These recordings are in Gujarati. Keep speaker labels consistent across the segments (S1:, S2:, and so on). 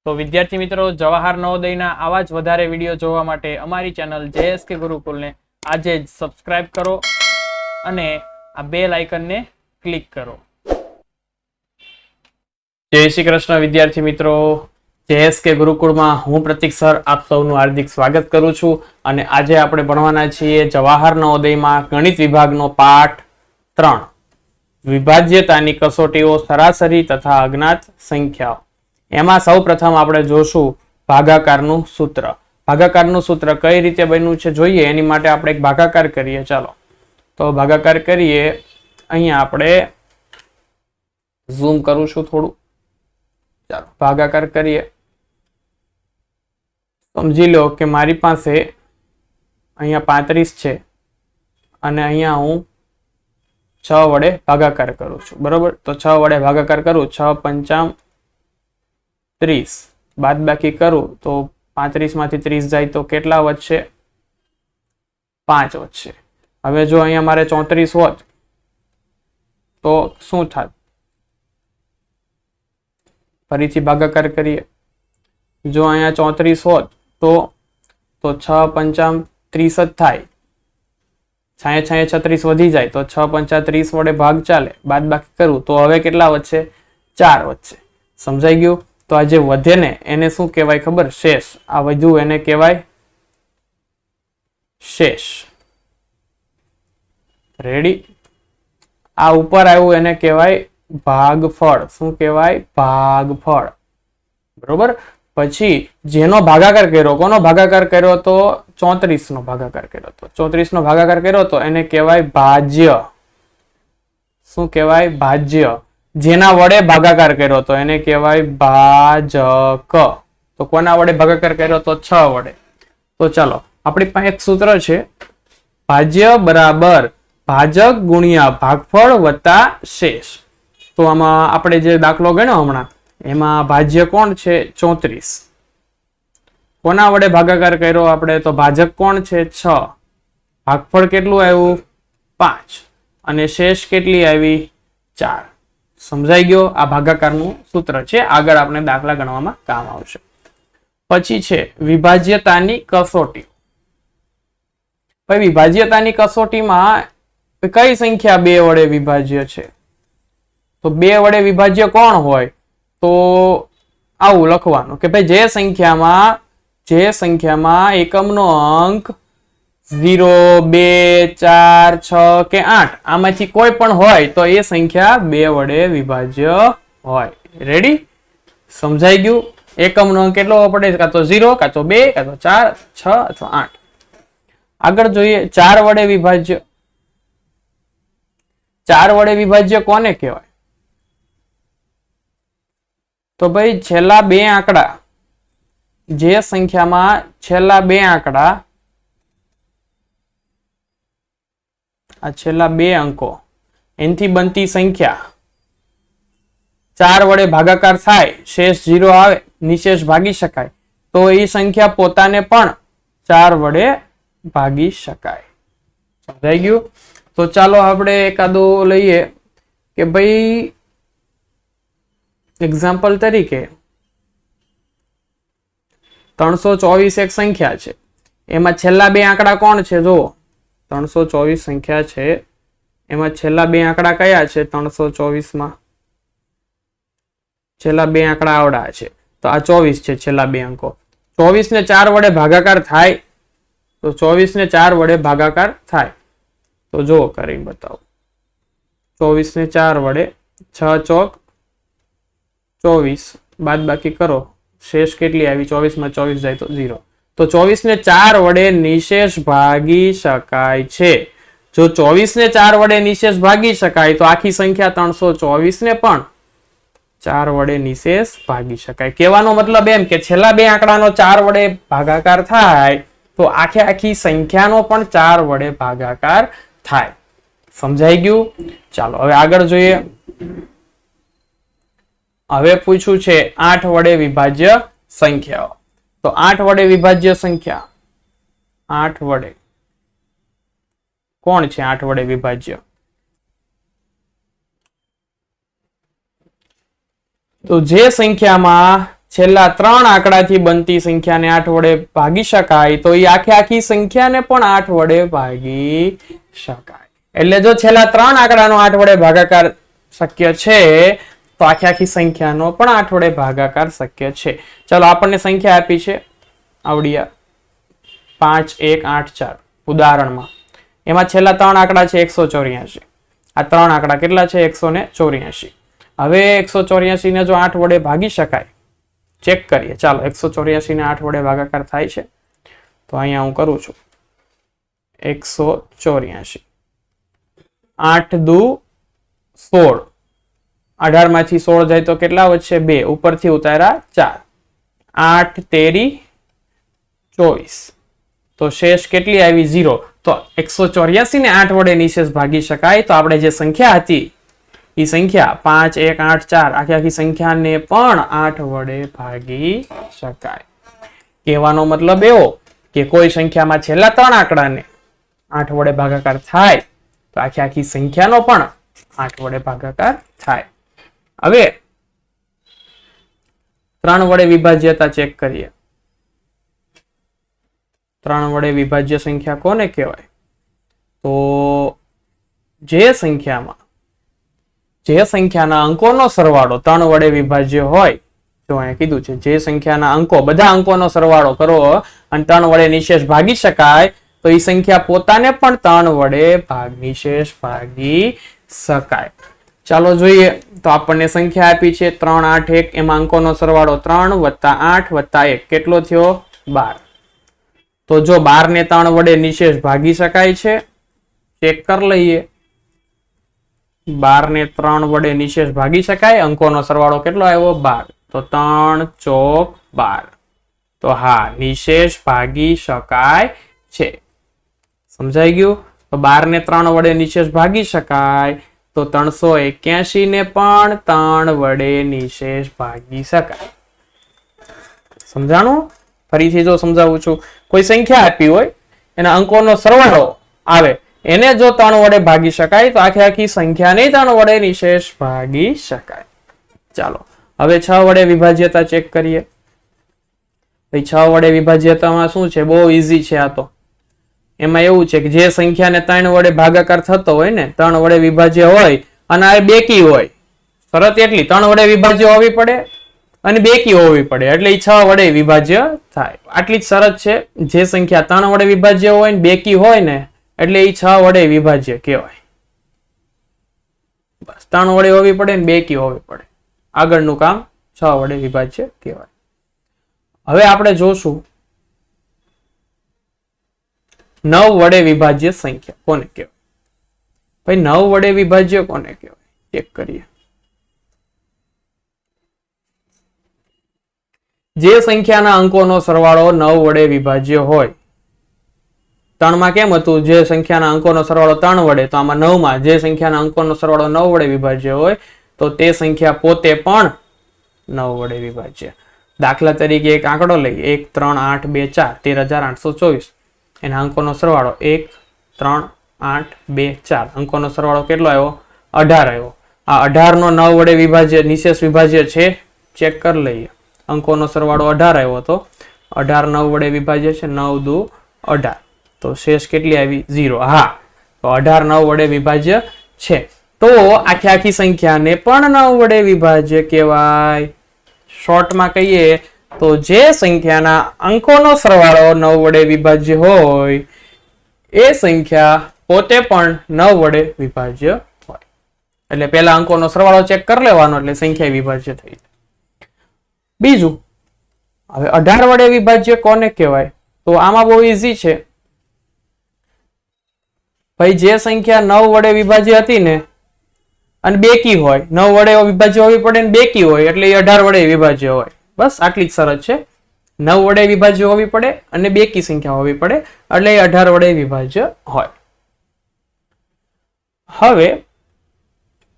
S1: તો વિદ્યાર્થી મિત્રો, જવાહર નવોદયના આવા જ વધારે વિડીયો જોવા માટે અમારી ચેનલ JSK ગુરુકુલને આજે જ સબસ્ક્રાઇબ કરો અને આ બેલ આઇકનને ક્લિક કરો. જય શ્રી કૃષ્ણ વિદ્યાર્થી મિત્રો, JSK ગુરુકુળમાં હું પ્રતિક્ષર આપ સૌનું હાર્દિક સ્વાગત કરું છું. અને આજે આપણે ભણવાના છીએ જવાહર નવોદયમાં ગણિત વિભાગનો પાઠ 3, વિભાજ્યતાની કસોટીઓ, સરાસરી તથા અજ્ઞાત સંખ્યાઓ. એમાં સૌ પ્રથમ આપણે જોશું ભાગાકારનું સૂત્ર. ભાગાકારનું સૂત્ર કઈ રીતે બન્યું છે જોઈએ એની માટે આપણે એક ભાગાકાર કરીએ. ચાલો તો ભાગાકાર કરીએ. અહીંયા આપણે ઝૂમ કરું છું થોડું. ચાલો ભાગાકાર કરીએ. સમજી લો કે મારી પાસે અહીંયા 35 છે અને અહીંયા હું 6 વડે ભાગાકાર કરું છું. બરોબર, તો 6 વડે ભાગાકાર કરું, 6 પંચામ 30, બાદ બાકી કરું તો 35 માંથી 30 જાય તો કેટલા વધશે? 5 વધશે. હવે જો અહીંયા મારે 34 હોત તો શું થાત? ફરીથી ભાગાકાર કરીએ. જો અહીંયા 34 હોત તો 6 પંચામ 30 જ થાય. 6 36 વધી જાય તો 6 પંચા 30 વડે ભાગ ચાલે, બાદ બાકી કરું તો હવે કેટલા વધશે? 4 વધશે. સમજાઈ ગયું? તો આ જે વધે ને એને શું કહેવાય ખબર? શેષ. આ વધ્યું એને કહેવાય શેષ. રેડી? આ ઉપર આવ્યું એને કહેવાય ભાગફળ. શું કહેવાય? ભાગફળ. બરોબર. પછી જેનો ભાગાકાર કર્યો, કોનો ભાગાકાર કર્યો? તો 34 નો ભાગાકાર કર્યો તો 34 નો ભાગાકાર કર્યો તો એને કહેવાય ભાજ્ય. શું કહેવાય? ભાજ્ય. જેના વડે ભાગાકાર કર્યો તો એને કહેવાય ભાજક. તો કોના વડે ભાગાકાર કર્યો? તો 6 વડે. તો ચાલો આપણી પાસે એક સૂત્ર છે, ભાજ્ય બરાબર ભાજક ગુણ્યા ભાગફળ વત્તા શેષ. તો આમાં આપણે જે દાખલો ગણ્યો હમણાં એમાં ભાજ્ય કોણ છે? 34. કોના વડે ભાગાકાર કર્યો આપણે? તો ભાજક કોણ છે? 6. ભાગફળ કેટલું આવ્યું? 5. અને શેષ કેટલી આવી? 4. સમજાઈ ગયો? આ ભાગાકારનું સૂત્ર છે. આગળ આપણે દાખલા ગણવામાં કામ આવશે. પછી છે વિભાજ્યતાની કસોટી. ભાઈ વિભાજ્યતાની કસોટીમાં કઈ સંખ્યા 2 વડે વિભાજ્ય છે? તો 2 વડે વિભાજ્ય કોણ હોય? તો આવું લખવાનું કે ભાઈ જે સંખ્યામાં એકમનો અંક 0, 2, 4, 6 કે 8 આમાંથી કોઈ પણ હોય તો એ સંખ્યા 2 વડે વિભાજ્ય હોય. રેડી? સમજાઈ ગયું? એકમનો અંક કેટલો હોવો પડે? કાં તો 0, કાં તો 2, કાં તો 4, 6 અથવા 8. આગળ જોઈએ 4 વડે વિભાજ્ય. 4 વડે વિભાજ્ય કોને કહેવાય? તો ભાઈ છેલ્લા 2 આંકડા, જે સંખ્યામાં છેલ્લા 2 આંકડા, આ છેલ્લા 2 અંકો એનથી બનતી સંખ્યા 4 વડે ભાગાકાર થાય, શેષ 0 આવે, નિશેષ ભાગી શકાય, તો એ સંખ્યા પોતાને પણ 4 વડે ભાગી શકાય. સમજાઈ ગયું? તો ચાલો આપણે એકાદો લઈએ કે ભાઈ એક્ઝામ્પલ તરીકે 324 એક સંખ્યા છે, એમાં છેલ્લા 2 આંકડા કોણ છે? જુઓ 324 સંખ્યા છે, એમાં છેલ્લા 2 આંકડા કયા છે? 324 માં છેલ્લા 2 આંકડા આવડા છે, તો આ 24 છે છેલ્લા 2 અંકો. 24 ને 4 વડે ભાગાકાર થાય તો 24 ને 4 વડે ભાગાકાર થાય તો જો કરીને બતાવો. 24 ને 4 વડે 6 ચોક 24, બાદ બાકી કરો, શેષ કેટલી આવી? 24 માં 24 જાય તો 0. તો 24 ને 4 વડે નિશેષ ભાગી શકાય છે. જો 24 ને 4 વડે નિશેષ ભાગી શકાય તો આખી સંખ્યા 324 ને પણ 4 વડે નિશેષ ભાગી શકાય. કહેવાનો મતલબ એમ કે છેલ્લા 2 આંકડાનો 4 વડે ભાગાકાર થાય તો આખી સંખ્યાનો પણ 4 વડે ભાગાકાર થાય. સમજાઈ ગયું? ચાલો હવે આગળ જોઈએ. હવે પૂછ્યું છે 8 વડે વિભાજ્ય સંખ્યાઓ. તો 8 વડે વિભાજ્ય સંખ્યા, 8 વડે કોણ છે? 8 વડે વિભાજ્ય તો જે સંખ્યામાં છેલ્લા 3 આંકડાથી બનતી સંખ્યાને 8 વડે ભાગી શકાય તો એ આખી સંખ્યાને પણ 8 વડે ભાગી શકાય. એટલે જો છેલ્લા 3 આંકડાનો 8 વડે ભાગાકાર શક્ય છે તો આખી સંખ્યાનો પણ 8 વડે ભાગાકાર શક્ય છે. ચલો આપણને સંખ્યા આપી છે આવડિયા 5 1 8 4 ઉદાહરણમાં. એમાં છેલ્લા 3 આંકડા છે 184. આ 3 આંકડા કેટલા છે? 184. હવે 184 ને જો 8 વડે ભાગી શકાય, ચેક કરીએ. ચાલો 184 ને 8 વડે ભાગાકાર થાય છે તો અહીંયા હું કરું છું. 184 8 દુ 16. 18 માંથી 16 જાય તો કેટલા વધશે? 2. ઉપરથી ઉતાર્યા 4. 8 તેરી 24. તો શેષ કેટલી આવી? 0. તો 184 ને 8 વડે નિશેષ ભાગી શકાય તો આપણે જે સંખ્યા હતી એ સંખ્યા 5 1 8 4 આખી સંખ્યાને પણ 8 વડે ભાગી શકાય. કહેવાનો મતલબ એવો કે કોઈ સંખ્યામાં છેલ્લા 3 આંકડાને 8 વડે ભાગાકાર થાય તો આખી સંખ્યાનો પણ 8 વડે ભાગાકાર થાય. હવે 3 વડે વિભાજ્યતા ચેક કરીએ. 3 વડે વિભાજ્ય સંખ્યા કોને કહેવાય? તો જે સંખ્યાના અંકોનો સરવાળો 3 વડે વિભાજ્ય હોય, જો અહીંયા કીધું છે જે સંખ્યાના અંકો, બધા અંકોનો સરવાળો કરો અને 3 વડે નિશેષ ભાગી શકાય તો એ સંખ્યા પોતાને પણ 3 વડે નિશેષ ભાગી શકાય. ચાલો જોઈએ. તો આપણને સંખ્યા આપી છે 3 8 1. એમાં અંકોનો સરવાળો 3 + 8 + 1 કેટલો થયો? 12. તો જો 12 ને 3 વડે નિશેષ ભાગી શકાય છે, ચેક કરી લઈએ. 12 ને 3 વડે નિશેષ ભાગી શકાય. અંકોનો સરવાળો કેટલો આવ્યો? 12. તો 3 ચોક 12. તો હા, નિશેષ ભાગી શકાય છે. સમજાઈ ગયું? તો 12 ને 3 વડે નિશેષ ભાગી શકાય તો 381 ને પણ 3 વડે નિશેષ ભાગી શકાય. સમજાણું? ફરીથી જો સમજાવું છું. કોઈ સંખ્યા આપી હોય, એના અંકોનો સરવાળો આવે, એને જો 3 વડે ભાગી શકાય તો આખી સંખ્યાને 3 વડે નિશેષ ભાગી શકાય. ચાલો હવે 6 વડે વિભાજ્યતા ચેક કરીએ. 6 વડે વિભાજ્યતામાં શું છે? બહુ ઈઝી છે આ તો. એમાં એવું છે કે જે સંખ્યાને 3 વડે ભાગાકાર થતો હોય ને, 3 વડે વિભાજ્ય હોય અને આ બેકી હોય, શરત એટલી 3 વડે વિભાજ્ય હોવી પડે અને બેકી હોવી પડે, એટલે એ 6 વડે વિભાજ્ય થાય. આટલી જ શરત છે. જે સંખ્યા 3 વડે વિભાજ્ય હોય ને બેકી હોય ને, એટલે એ 6 વડે વિભાજ્ય કહેવાય. બસ 3 વડે હોવી પડે ને બેકી હોવી પડે. આગળનું કામ 6 વડે વિભાજ્ય કહેવાય. હવે આપણે જોશું 9 વડે વિભાજ્ય સંખ્યા કોને કહેવાય? ભાઈ 9 વડે વિભાજ્ય કોને કહેવાય? ચેક કરીએ. જે સંખ્યાના અંકોનો સરવાળો 9 વડે વિભાજ્ય હોય. 3 માં કેમ હતું? જે સંખ્યાના અંકોનો સરવાળો 3 વડે, તો આમાં 9 માં જે સંખ્યાના અંકોનો સરવાળો 9 વડે વિભાજ્ય હોય તો તે સંખ્યા પોતે પણ 9 વડે વિભાજ્ય. દાખલા તરીકે એક આંકડો લઈએ, 1 3 8 2 4 13824. એના અંકોનો સરવાળો 1 3 8 2 4. અંકોનો સરવાળો કેટલો આવ્યો? 18 આવ્યો. આ 18 નો 9 વડે વિભાજ્ય નિશેષ વિભાજ્ય છે, ચેક કરી લઈએ. અંકોનો સરવાળો 18 આવ્યો તો 18 9 વડે વિભાજ્ય છે. 9 દુ 18. તો શેષ કેટલી આવી? 0. હા, તો 18 9 વડે વિભાજ્ય છે. તો આખી સંખ્યાને પણ 9 વડે વિભાજ્ય કહેવાય. શોર્ટમાં કહીએ તો જે સંખ્યાના અંકોનો સરવાળો 9 વડે વિભાજ્ય હોય એ સંખ્યા પોતે પણ 9 વડે વિભાજ્ય હોય. એટલે પહેલા અંકોનો સરવાળો ચેક કરી લેવાનો, એટલે સંખ્યા વિભાજ્ય થઈ જાય. બીજું, હવે 18 વડે વિભાજ્ય કોને કહેવાય? તો આમાં બહુ ઈઝી છે ભાઈ. જે સંખ્યા 9 વડે વિભાજ્ય હતી ને અને બેકી હોય, 9 વડે વિભાજ્ય હોવી પડે ને બેકી હોય, એટલે એ 18 વડે વિભાજ્ય હોય. બસ આટલી જ શરત છે. 9 વડે વિભાજ્ય હોવી પડે અને બેકી સંખ્યા હોવી પડે, એટલે એ 18 વડે વિભાજ્ય હોય. હવે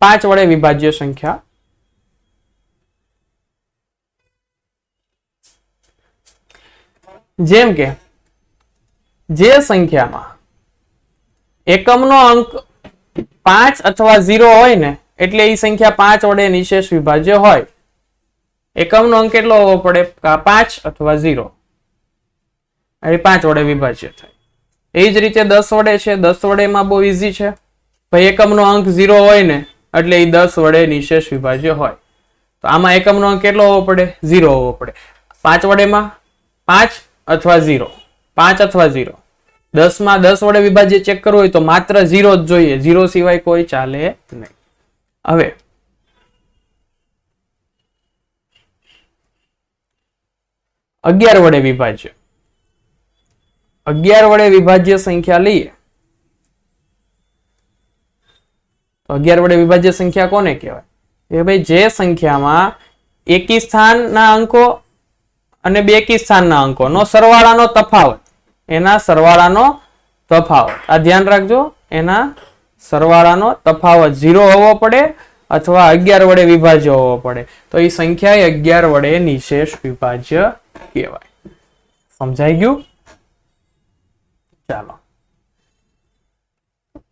S1: 5 વડે વિભાજ્ય સંખ્યા. જેમ કે જે સંખ્યામાં એકમનો અંક 5 અથવા 0 હોય ને, એટલે એ સંખ્યા 5 વડે નિશેષ વિભાજ્ય હોય. એકમનો અંક કેટલો હોવો પડે? 5 અથવા 0. એ 5 વડે વિભાજ્ય થાય. એ જ રીતે 10 વડે છે. 10 વડેમાં બહુ ઈઝી છે ભાઈ, એકમનો અંક 0 હોય ને એટલે એ 10 વડે નિશેષ વિભાજ્ય હોય. તો આમાં એકમનો અંક કેટલો હોવો પડે? 0 હોવો પડે. 5 વડેમાં 5 અથવા 0, 5 અથવા 0. 10 માં 10 વડે વિભાજ્ય ચેક કરવું હોય તો માત્ર 0 જ જોઈએ, 0 સિવાય કોઈ ચાલે નહીં. હવે 11 વડે વિભાજ્ય, 11 વડે વિભાજ્ય સંખ્યા લઈએ તો 11 વડે વિભાજ્ય સંખ્યા કોને કહેવાય? એ ભાઈ જે સંખ્યામાં એકી સ્થાનના અંકો અને બેકી સ્થાનના અંકોનો સરવાળાનો તફાવત, એના સરવાળાનો તફાવત, આ ધ્યાન રાખજો, એના સરવાળાનો તફાવત 0 હોવો પડે અથવા 11 વડે વિભાજ્ય હોવો પડે. તો એ સંખ્યા 11 વડે નિશેષ વિભાજ્ય કહેવાય. સમજાઈ ગયું? ચાલો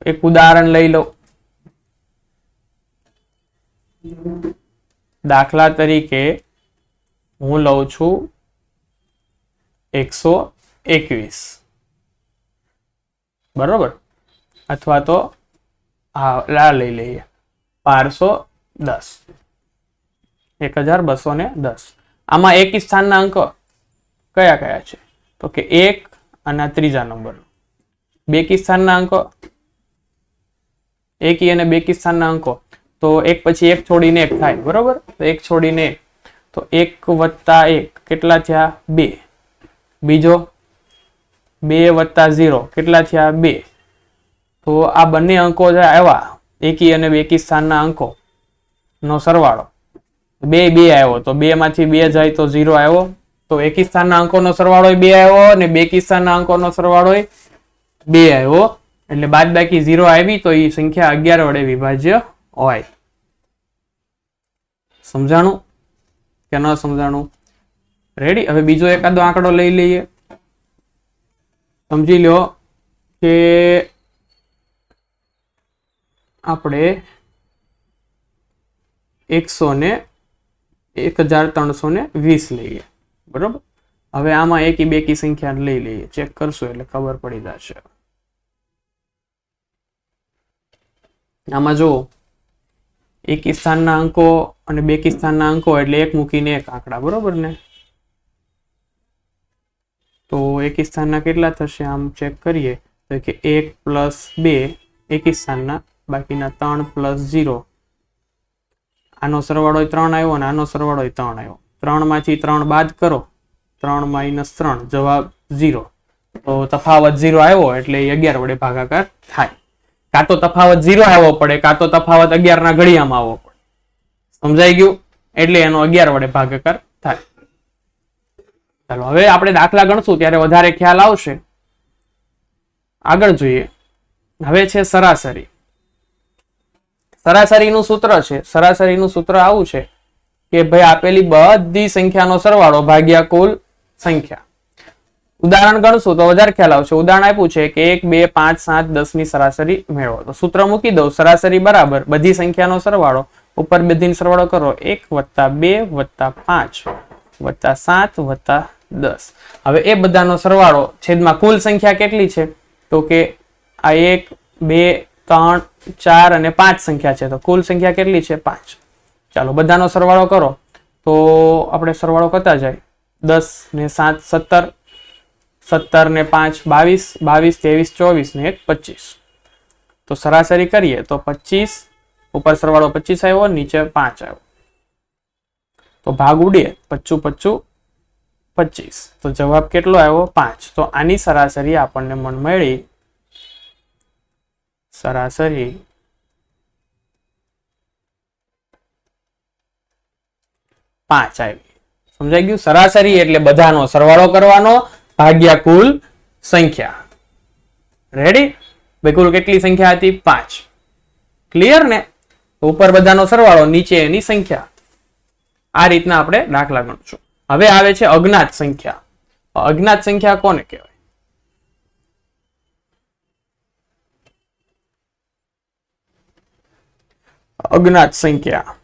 S1: એક ઉદાહરણ લઈ લો. દાખલા તરીકે હું લઉં છું 121, બરોબર, અથવા તો આ લઈ લઈએ 1210, 1210. આમાં એકી સ્થાનના અંક કયા કયા છે? તો કે 1 અને ત્રીજા નંબર. બેકી સ્થાનના અંકો, એકી અને બેકી સ્થાનના અંકો તો એક પછી એક છોડીને એક થાય, બરોબર. તો એક છોડીને એક, તો 1 વત્તા 1 કેટલા થયા? 2. બીજો 2 વત્તા 0 કેટલા થયા? 2. તો આ બંને અંકો જે આવ્યા એકી અને બેકી સ્થાનના અંકો નો સરવાળો 2 આવ્યો, તો 2 માંથી 2 જાય તો 0 આવ્યો. તો એકી સ્થાનના અંકોનો સરવાળો 2 આવ્યો અને બેકી સ્થાનના અંકોનો સરવાળો 2 આવ્યો, એટલે બાદબાકી 0 આવી તો એ સંખ્યા 11 વડે વિભાજ્ય હોય. સમજાણું કે ન સમજાણું? રેડી? હવે બીજો એકાદો આંકડો લઈ લઈએ. સમજી લો કે આપણે 1320 લઈએ, બરોબર. હવે આમાં એકી બેકી સંખ્યા લઈ લઈએ, ચેક કરશું એટલે ખબર પડી જશે. આમાં જો એકી સ્થાનના અંકો અને બેકી સ્થાનના અંકો એટલે એક મૂકીને એક આંકડા, બરોબર ને. તો એકી સ્થાનના કેટલા થશે? આમ ચેક કરીએ તો કે 1 + 2 એકી સ્થાનના, બાકીના 3 + 0. આનો સરવાળો 3 આવ્યો અને આનો સરવાળો 3 આવ્યો. 3 માંથી 3 બાદ કરો, 3 - 3 જવાબ 0. તો તફાવત 0 આવ્યો એટલે 11 વડે ભાગાકાર થાય. કાં તો તફાવત 0 આવવો પડે, કાં તો તફાવત 11 ના ઘડિયામાં આવવો પડે. સમજાઈ ગયું? એટલે એનો 11 વડે ભાગાકાર થાય. ચાલો હવે આપણે દાખલા ગણશું ત્યારે વધારે ખ્યાલ આવશે. આગળ જોઈએ. હવે છે સરાસરી. સરાસરીનું સૂત્ર છે. સરાસરીનું સૂત્ર આવું છે કે ભાઈ આપેલી બધી સંખ્યાનો સરવાળો ભાગ્યા કુલ સંખ્યા. ઉદાહરણ ગણશું તો વધારે ખ્યાલ આવશે. ઉદાહરણ આપ્યું છે કે 1, 2, 5, 7, 10 ની સરાસરી મેળવો. તો સૂત્ર મૂકી દઉં, સરાસરી બરાબર બધી સંખ્યાનો સરવાળો, ઉપર બધીનો સરવાળો કરો, 1 + 2 + 5 + 7 + 10. હવે એ બધાનો સરવાળો છેદમાં કુલ સંખ્યા કેટલી છે? તો કે આ 1, 2, 3, 4 અને 5 સંખ્યા છે. તો કુલ સંખ્યા કેટલી છે? 5. ચાલો બધાનો સરવાળો કરો તો આપણે સરવાળો કરતા જાય. 10 ને 7 17, 17 ને 5 22, 22 23 24 ને 1 25. તો સરાસરી કરીએ તો 25, ઉપર સરવાળો 25 આવ્યો, નીચે 5 આવ્યો. તો ભાગ ઉડીએ, 25 25. તો જવાબ કેટલો આવ્યો? 5. તો આની સરાસરી આપણને મળી, સરાસરી 5 આવી. સમજાઈ ગયું? સરાસરી એટલે બધાનો સરવાળો કરવાનો ભાગ્યા કુલ સંખ્યા. રેડી? ભાઈ કુલ કેટલી સંખ્યા હતી? 5. ક્લિયર ને? ઉપર બધાનો સરવાળો, નીચે એની સંખ્યા. આ રીતના આપણે દાખલા ગણશું. હવે આવે છે અજ્ઞાત સંખ્યા. અજ્ઞાત સંખ્યા કોને કહેવાય? અજ્ઞાત સંખ્યા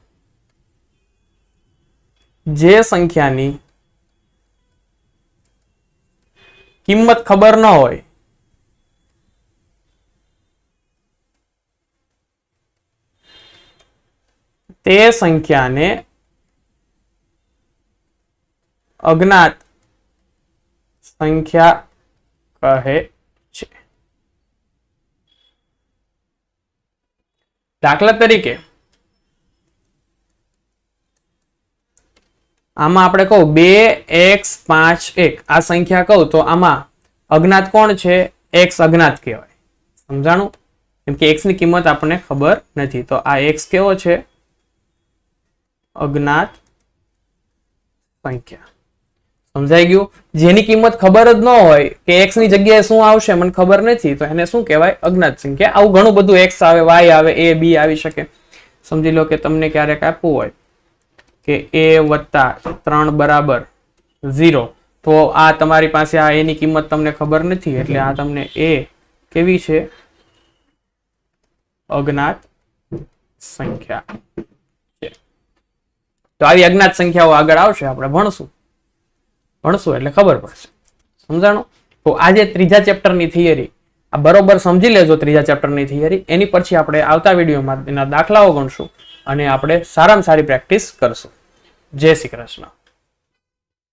S1: જે સંખ્યાની કિંમત ખબર ન હોય તે સંખ્યાને અજ્ઞાત સંખ્યા કહે છે. દાખલા તરીકે આમાં આપણે કહું 2x51 આ સંખ્યા કહું તો આમાં અજ્ઞાત કોણ છે? x અજ્ઞાત કહેવાય. સમજાણું? કેમ કે x ની કિંમત આપણને ખબર નથી, તો આ x કેવો છે? અજ્ઞાત સંખ્યા. સમજાઈ ગયું? જેની કિંમત ખબર જ ન હોય કે x ની જગ્યાએ શું આવશે મને ખબર નથી, તો એને શું કહેવાય? અજ્ઞાત સંખ્યા. આવું ઘણું બધું x આવે, y આવે, a b આવી શકે. સમજી લો કે તમને ક્યારેક આપવું હોય કે a + 3 = 0, તો આ તમારી પાસે આ a ની કિંમત તમને ખબર નથી, એટલે આ તમને a કેવી છે? અજ્ઞાત સંખ્યા છે. તો આવી અજ્ઞાત સંખ્યાઓ આગળ આવશે, આપણે ભણશું એટલે ખબર પડશે. સમજાણું? તો આજે ત્રીજા ચેપ્ટરની થિયરી આ બરોબર સમજી લેજો. ત્રીજા ચેપ્ટરની થિયરી એની પછી આપણે આવતા વિડીયોમાં એના દાખલાઓ ગણશું અને આપણે સારામાં સારી પ્રેક્ટિસ કરશું. જય શ્રી કૃષ્ણ.